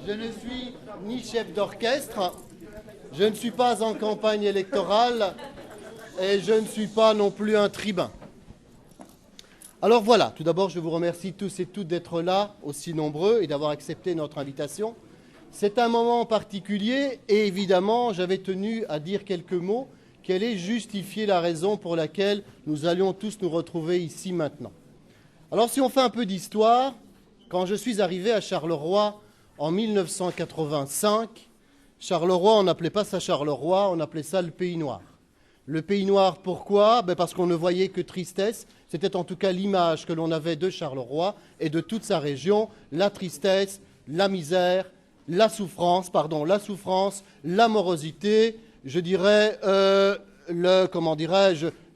Je ne suis ni chef d'orchestre, je ne suis pas en campagne électorale et je ne suis pas non plus un tribun. Alors voilà, tout d'abord, je vous remercie tous et toutes d'être là, aussi nombreux, et d'avoir accepté notre invitation. C'est un moment particulier et évidemment, j'avais tenu à dire quelques mots qui allaient justifier la raison pour laquelle nous allions tous nous retrouver ici maintenant. Alors si on fait un peu d'histoire, quand je suis arrivé à Charleroi en 1985, Charleroi, on n'appelait pas ça Charleroi, on appelait ça le Pays Noir. Le Pays Noir, pourquoi ? Parce qu'on ne voyait que tristesse. C'était en tout cas l'image que l'on avait de Charleroi et de toute sa région. La tristesse, la misère, la souffrance, la morosité, je dirais,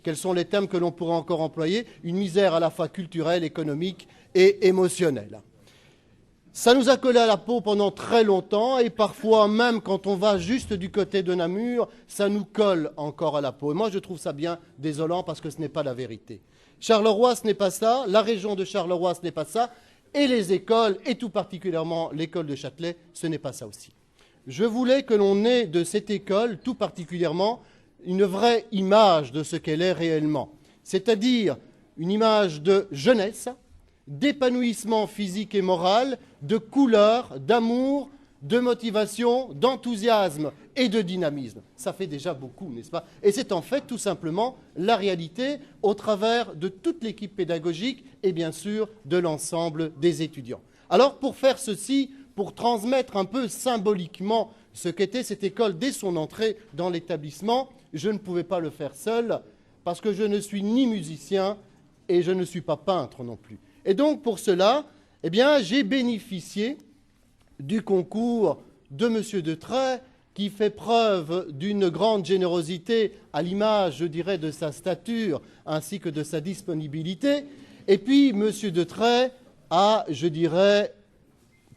quels sont les termes que l'on pourrait encore employer ? Une misère à la fois culturelle, économique et émotionnelle. Ça nous a collé à la peau pendant très longtemps et parfois même quand on va juste du côté de Namur, ça nous colle encore à la peau. Et moi je trouve ça bien désolant parce que ce n'est pas la vérité. Charleroi, ce n'est pas ça, la région de Charleroi, ce n'est pas ça, et les écoles, et tout particulièrement l'école de Châtelet, ce n'est pas ça aussi. Je voulais que l'on ait de cette école, tout particulièrement, une vraie image de ce qu'elle est réellement, c'est-à-dire une image de jeunesse, d'épanouissement physique et moral, de couleur, d'amour, de motivation, d'enthousiasme et de dynamisme. Ça fait déjà beaucoup, n'est-ce pas ? Et c'est en fait tout simplement la réalité au travers de toute l'équipe pédagogique et bien sûr de l'ensemble des étudiants. Alors pour faire ceci, pour transmettre un peu symboliquement ce qu'était cette école dès son entrée dans l'établissement, je ne pouvais pas le faire seul parce que je ne suis ni musicien et je ne suis pas peintre non plus. Et donc, pour cela, j'ai bénéficié du concours de M. Detray, qui fait preuve d'une grande générosité à l'image, je dirais, de sa stature ainsi que de sa disponibilité. Et puis, M. Detray a, je dirais,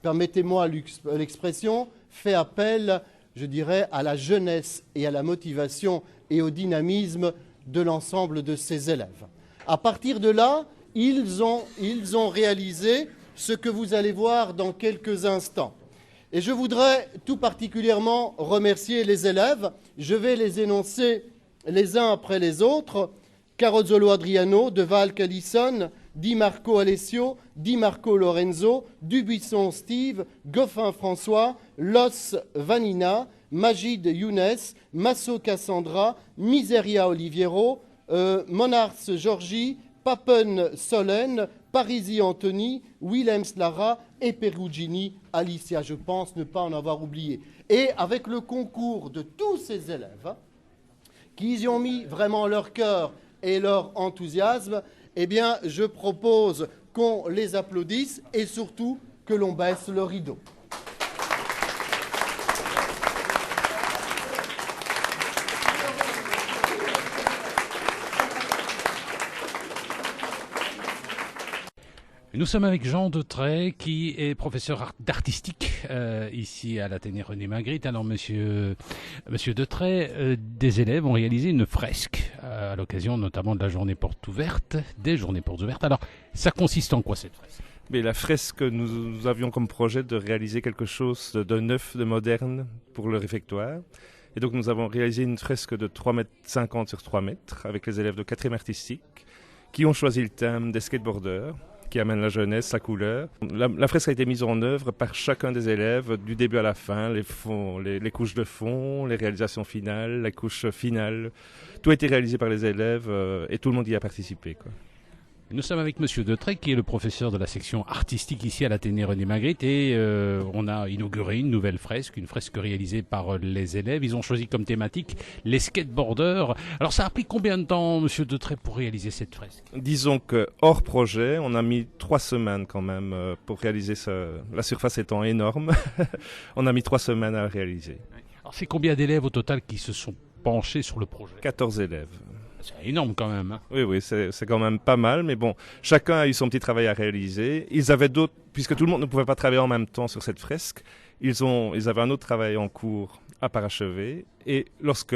permettez-moi l'expression, fait appel, je dirais, à la jeunesse et à la motivation et au dynamisme de l'ensemble de ses élèves. À partir de là, ils ont réalisé ce que vous allez voir dans quelques instants. Et je voudrais tout particulièrement remercier les élèves. Je vais les énoncer les uns après les autres. Carozzolo Adriano, Deval Calisson, Di Marco Alessio, Di Marco Lorenzo, Dubuisson Steve, Goffin François, Los Vanina, Magid Younes, Masso Cassandra, Miseria Oliviero, Monars Georgie, Papen Solène, Parisi Anthony, Willems Lara et Perugini Alicia. Je pense ne pas en avoir oublié. Et avec le concours de tous ces élèves qui y ont mis vraiment leur cœur et leur enthousiasme, je propose qu'on les applaudisse et surtout que l'on baisse le rideau. Nous sommes avec Jean Detray, qui est professeur d'artistique ici à l'Athénée René Magritte. Alors, monsieur Detray, des élèves ont réalisé une fresque à l'occasion notamment de la journée porte ouverte, des journées portes ouvertes. Alors, ça consiste en quoi cette fresque ? Mais la fresque, nous avions comme projet de réaliser quelque chose de neuf, de moderne pour le réfectoire. Et donc, nous avons réalisé une fresque de 3,50 m sur 3 mètres avec les élèves de 4e artistique qui ont choisi le thème des skateboarders, qui amène la jeunesse, la couleur. La fresque a été mise en œuvre par chacun des élèves du début à la fin, les couches de fond, les réalisations finales, la couche finale. Tout a été réalisé par les élèves et tout le monde y a participé, quoi. Nous sommes avec Monsieur Detray, qui est le professeur de la section artistique ici à l'Athénée René Magritte, et on a inauguré une nouvelle fresque, une fresque réalisée par les élèves. Ils ont choisi comme thématique les skateboarders. Alors ça a pris combien de temps, Monsieur Detray, pour réaliser cette fresque ? Disons que hors projet, on a mis 3 semaines quand même pour réaliser ça. La surface étant énorme, on a mis 3 semaines à la réaliser. Alors c'est combien d'élèves au total qui se sont penchés sur le projet ? 14 élèves. C'est énorme quand même. Hein. Oui, c'est quand même pas mal, mais bon, chacun a eu son petit travail à réaliser. Ils avaient d'autres, puisque tout le monde ne pouvait pas travailler en même temps sur cette fresque, ils avaient un autre travail en cours à parachever, et lorsque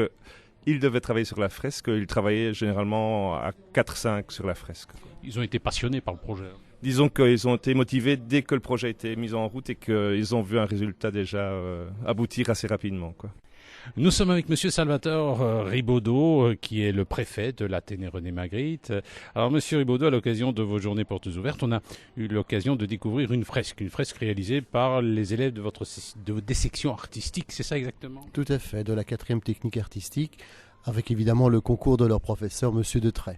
ils devaient travailler sur la fresque, ils travaillaient généralement à 4-5 sur la fresque. Ils ont été passionnés par le projet. disons qu'ils ont été motivés dès que le projet a été mis en route et qu'ils ont vu un résultat déjà aboutir assez rapidement, quoi. Nous sommes avec Monsieur Salvatore Ribaudot, qui est le préfet de l'Athénée René Magritte. Alors, Monsieur Ribaudot, à l'occasion de vos journées portes ouvertes, on a eu l'occasion de découvrir une fresque réalisée par les élèves des sections artistiques, c'est ça exactement? Tout à fait, de la 4e technique artistique, avec évidemment le concours de leur professeur, Monsieur Detray.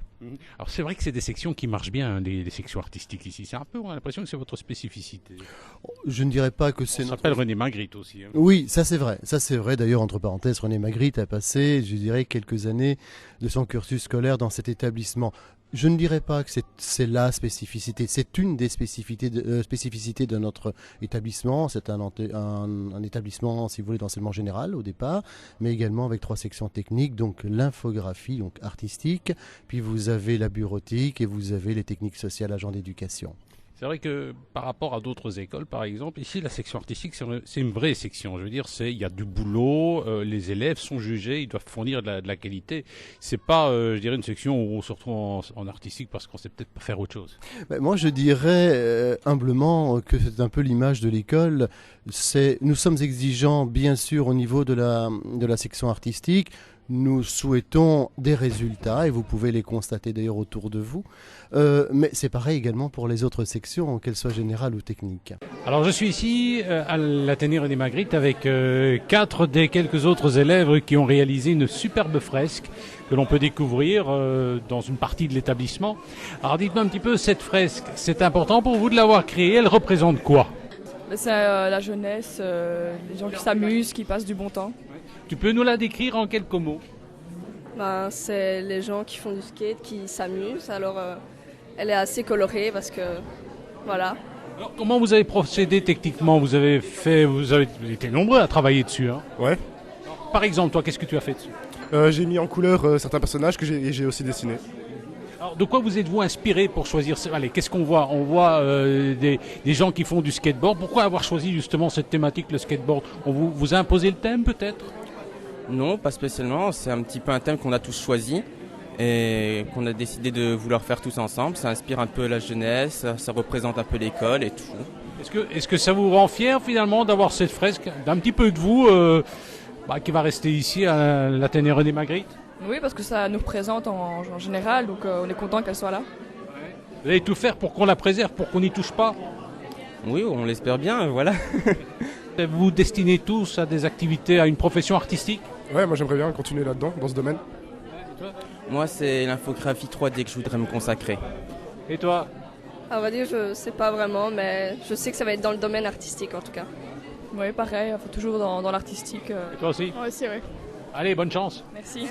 Alors c'est vrai que c'est des sections qui marchent bien, hein, les sections artistiques ici. C'est un peu, on a l'impression que c'est votre spécificité. Je ne dirais pas que c'est... Ça s'appelle René Magritte aussi. Hein. Oui, ça c'est vrai. Ça c'est vrai. D'ailleurs, entre parenthèses, René Magritte a passé, je dirais, quelques années de son cursus scolaire dans cet établissement. Je ne dirais pas que c'est la spécificité. C'est une des spécificités de notre établissement. C'est un établissement, si vous voulez, d'enseignement général au départ, mais également avec 3 sections techniques, donc l'infographie, donc artistique, puis vous avez la bureautique et vous avez les techniques sociales, agents d'éducation. C'est vrai que par rapport à d'autres écoles, par exemple, ici la section artistique, c'est une vraie section. Je veux dire, il y a du boulot, les élèves sont jugés, ils doivent fournir de la qualité. C'est pas, je dirais, une section où on se retrouve en artistique parce qu'on sait peut-être pas faire autre chose. Moi, je dirais humblement que c'est un peu l'image de l'école. Nous sommes exigeants, bien sûr, au niveau de la section artistique. Nous souhaitons des résultats et vous pouvez les constater d'ailleurs autour de vous. Mais c'est pareil également pour les autres sections, qu'elles soient générales ou techniques. Alors je suis ici à l'Athénée René Magritte avec 4 des quelques autres élèves qui ont réalisé une superbe fresque que l'on peut découvrir dans une partie de l'établissement. Alors dites-moi un petit peu, cette fresque, c'est important pour vous de l'avoir créée, elle représente quoi? C'est la jeunesse, les gens qui s'amusent, qui passent du bon temps. Tu peux nous la décrire en quelques mots? C'est les gens qui font du skate, qui s'amusent. Alors, elle est assez colorée parce que, voilà. Alors, comment vous avez procédé techniquement? Vous avez été nombreux à travailler dessus. Hein? Ouais. Par exemple, toi, qu'est-ce que tu as fait dessus? J'ai mis en couleur certains personnages que j'ai aussi dessinés. Alors, de quoi vous êtes-vous inspiré pour choisir? Allez, qu'est-ce qu'on voit? On voit des gens qui font du skateboard. Pourquoi avoir choisi justement cette thématique, le skateboard? On vous a imposé le thème peut-être? Non, pas spécialement. C'est un petit peu un thème qu'on a tous choisi et qu'on a décidé de vouloir faire tous ensemble. Ça inspire un peu la jeunesse, ça représente un peu l'école et tout. Est-ce que ça vous rend fier finalement d'avoir cette fresque, d'un petit peu de vous qui va rester ici à l'Athénée René Magritte? Oui, parce que ça nous représente en général, donc on est content qu'elle soit là. Vous allez tout faire pour qu'on la préserve, pour qu'on n'y touche pas? Oui, on l'espère bien, voilà. Vous destinez tous à des activités, à une profession artistique? Ouais, moi j'aimerais bien continuer là-dedans, dans ce domaine. Moi, c'est l'infographie 3D que je voudrais me consacrer. Et toi? On va dire, je sais pas vraiment, mais je sais que ça va être dans le domaine artistique en tout cas. Oui, pareil, toujours dans l'artistique. Et toi aussi? Oui, c'est vrai. Allez, bonne chance. Merci.